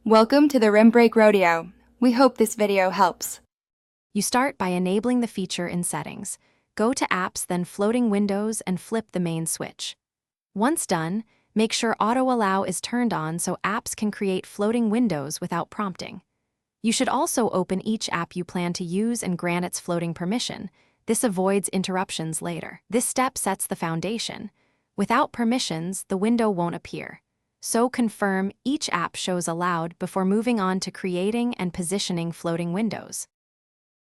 Welcome to the Rim Break Rodeo. We hope this video helps. You start by enabling the feature in Settings. Go to Apps, then Floating Windows, and flip the main switch. Once done, make sure Auto Allow is turned on so apps can create floating windows without prompting. You should also open each app you plan to use and grant its floating permission. This avoids interruptions later. This step sets the foundation. Without permissions, the window won't appear. So confirm each app shows allowed before moving on to creating and positioning floating windows.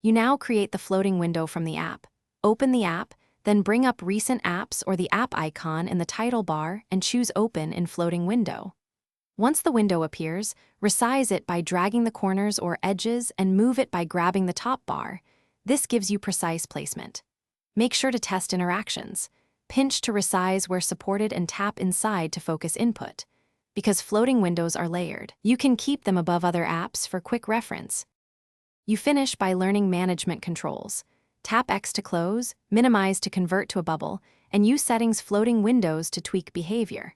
You now create the floating window from the app. Open the app, then bring up recent apps or the app icon in the title bar and choose Open in Floating Window. Once the window appears, resize it by dragging the corners or edges and move it by grabbing the top bar. This gives you precise placement. Make sure to test interactions. Pinch to resize where supported and tap inside to focus input. Because floating windows are layered, you can keep them above other apps for quick reference. You finish by learning management controls. Tap X to close, minimize to convert to a bubble, and use Settings Floating Windows to tweak behavior.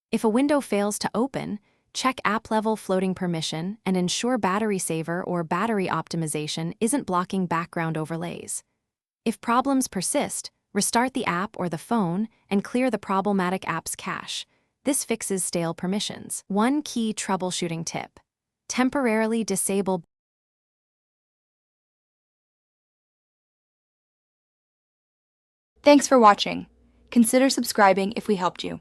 If a window fails to open, check app-level floating permission and ensure battery saver or battery optimization isn't blocking background overlays. If problems persist, restart the app or the phone and clear the problematic app's cache. This fixes stale permissions. One key troubleshooting tip: temporarily disable. Thanks for watching. Consider subscribing if we helped you.